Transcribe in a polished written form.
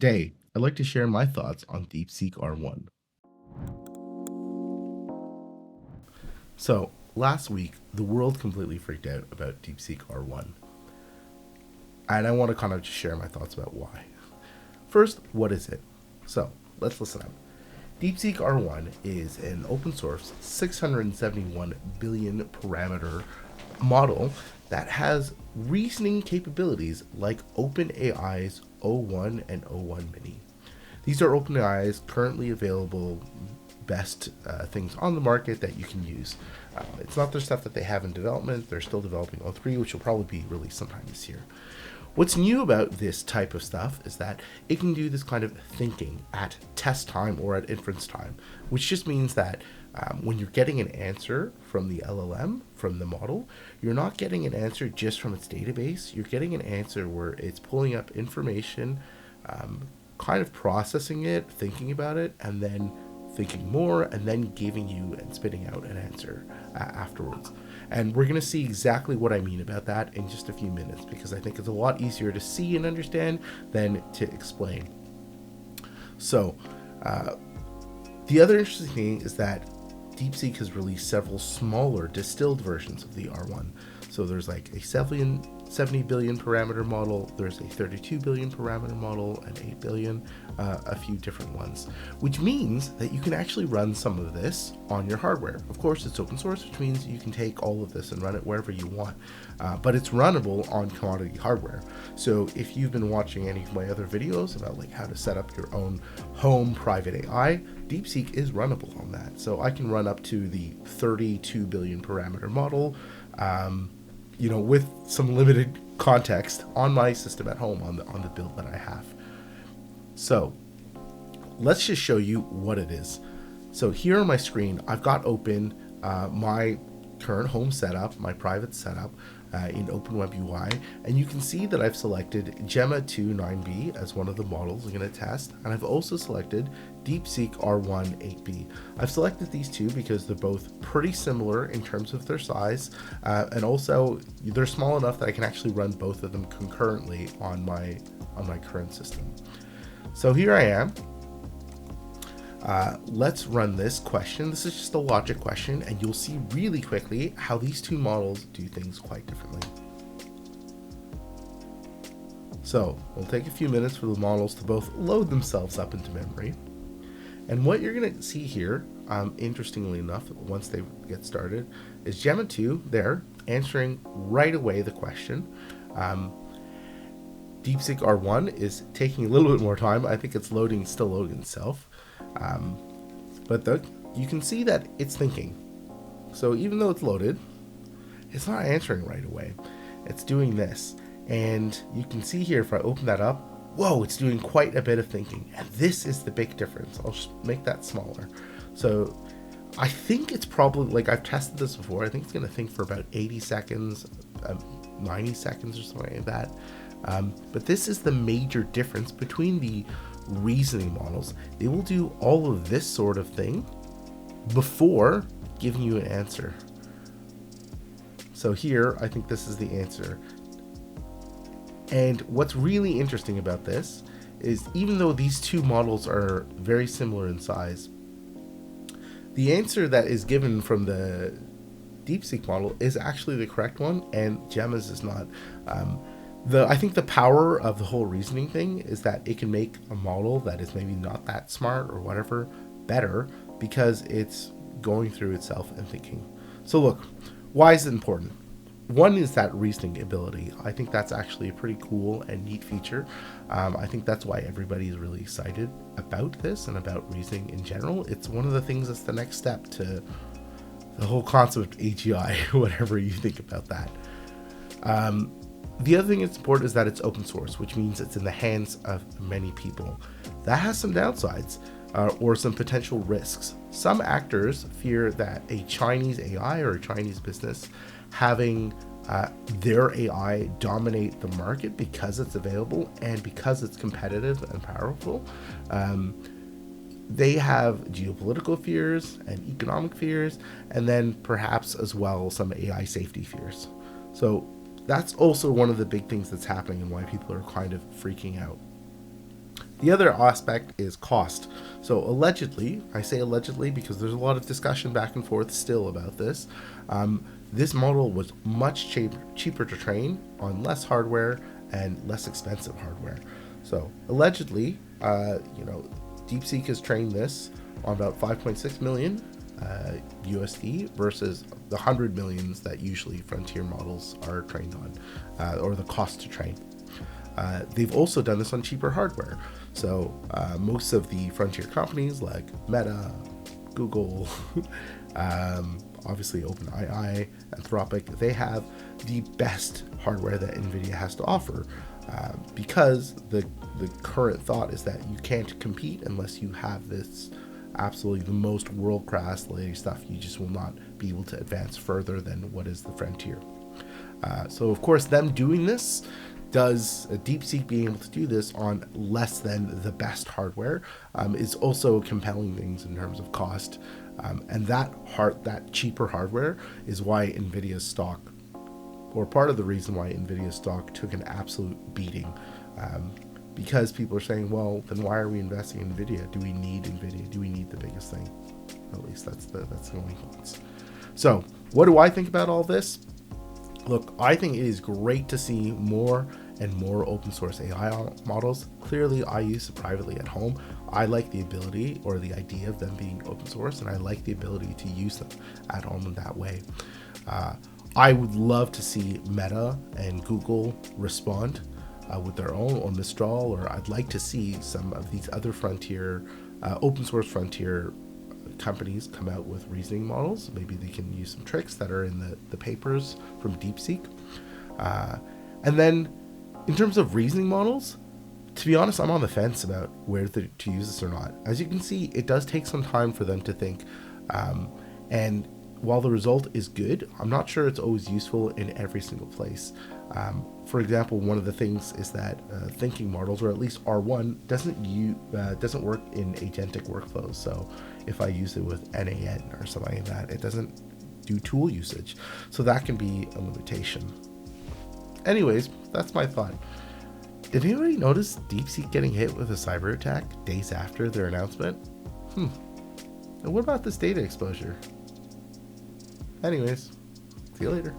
Today, I'd like to share my thoughts on Deepseek R1. So, last week, the world completely freaked out about Deepseek R1, and I want to kind of just share my thoughts about why. First, what is it? So, let's listen up. Deepseek R1 is an open source 671 billion parameter model that has reasoning capabilities like OpenAI's O1 and O1 Mini. These are OpenAI's currently available best things on the market that you can use. It's not their stuff that they have in development. They're still developing O3, which will probably be released sometime this year. What's new about this type of stuff is that it can do this kind of thinking at test time or at inference time, which just means that when you're getting an answer from the LLM, from the model, you're not getting an answer just from its database. You're getting an answer where it's pulling up information, kind of processing it, thinking about it, and then thinking more, and then giving you and spitting out an answer afterwards. And we're going to see exactly what I mean about that in just a few minutes, because I think it's a lot easier to see and understand than to explain. So, the other interesting thing is that Deepseek has released several smaller distilled versions of the R1. So there's like a 70 billion parameter model, there's a 32 billion parameter model, and 8 billion, a few different ones, which means that you can actually run some of this on your hardware. Of course, it's open source, which means you can take all of this and run it wherever you want, but it's runnable on commodity hardware. So if you've been watching any of my other videos about like how to set up your own home private AI, Deepseek is runnable on that. So I can run up to the 32 billion parameter model, with some limited context on my system at home on the build that I have. So let's just show you what it is. So here on my screen, I've got open my current home setup, my private setup in OpenWebUI, and you can see that I've selected Gemma 2 9B as one of the models I'm going to test, and I've also selected Deepseek R1 8B. I've selected these two because they're both pretty similar in terms of their size, and also they're small enough that I can actually run both of them concurrently on my current system. So here I am. Let's run this question. This is just a logic question, and you'll see really quickly how these two models do things quite differently. So it'll take a few minutes for the models to both load themselves up into memory. And what you're going to see here, interestingly enough, once they get started, is Gemma 2 there answering right away the question. Deepseek R1 is taking a little bit more time. I think it's still loading itself. But you can see that it's thinking. So even though it's loaded, it's not answering right away. It's doing this. And you can see here, if I open that up, whoa, it's doing quite a bit of thinking. And this is the big difference. I'll just make that smaller. So I think it's probably, like I've tested this before, I think it's going to think for about 80 seconds, 90 seconds or something like that. But this is the major difference between the reasoning models. They will do all of this sort of thing before giving you an answer. So here, I think this is the answer. And what's really interesting about this is even though these two models are very similar in size, the answer that is given from the Deepseek model is actually the correct one, and Gemma's is not. I think the power of the whole reasoning thing is that it can make a model that is maybe not that smart or whatever better because it's going through itself and thinking. So look, why is it important? One is that reasoning ability. I think that's actually a pretty cool and neat feature. I think that's why everybody is really excited about this and about reasoning in general. It's one of the things that's the next step to the whole concept of AGI, whatever you think about that. The other thing that's important is that it's open source, which means it's in the hands of many people. That has some downsides or some potential risks. Some actors fear that a Chinese AI or a Chinese business having their AI dominate the market because it's available and because it's competitive and powerful. They have geopolitical fears and economic fears, and then perhaps as well some AI safety fears. So that's also one of the big things that's happening and why people are kind of freaking out. The other aspect is cost. So allegedly, I say allegedly because there's a lot of discussion back and forth still about this. This model was much cheaper to train on less hardware and less expensive hardware. So allegedly, DeepSeek has trained this on about 5.6 million USD versus the 100 millions that usually frontier models are trained on, or the cost to train. They've also done this on cheaper hardware. So most of the frontier companies like Meta, Google, obviously OpenAI, Anthropic, they have the best hardware that NVIDIA has to offer, because the current thought is that you can't compete unless you have this absolutely the most world-class latest stuff. You just will not be able to advance further than what is the frontier. So of course them doing this does DeepSeek being able to do this on less than the best hardware is also compelling things in terms of cost, and that cheaper hardware is why NVIDIA's stock, or part of the reason why NVIDIA's stock took an absolute beating, because people are saying, well, then why are we investing in NVIDIA? Do we need NVIDIA? Do we need the biggest thing? At least that's the only thoughts. So what do I think about all this? Look, I think it is great to see more and more open source AI models. Clearly, I use it privately at home. I like the ability or the idea of them being open source, and I like the ability to use them at home in that way. I would love to see Meta and Google respond with their own, or Mistral, or I'd like to see some of these other frontier, open source frontier companies come out with reasoning models. Maybe they can use some tricks that are in the papers from DeepSeek. And then in terms of reasoning models, to be honest, I'm on the fence about where to use this or not. As you can see, it does take some time for them to think. And while the result is good, I'm not sure it's always useful in every single place. For example, one of the things is that thinking models, or at least R1, doesn't work in agentic workflows. So if I use it with NAN or something like that, it doesn't do tool usage. So that can be a limitation. Anyways, that's my thought. Did anybody notice DeepSeek getting hit with a cyber attack days after their announcement? And what about this data exposure? Anyways, see you later.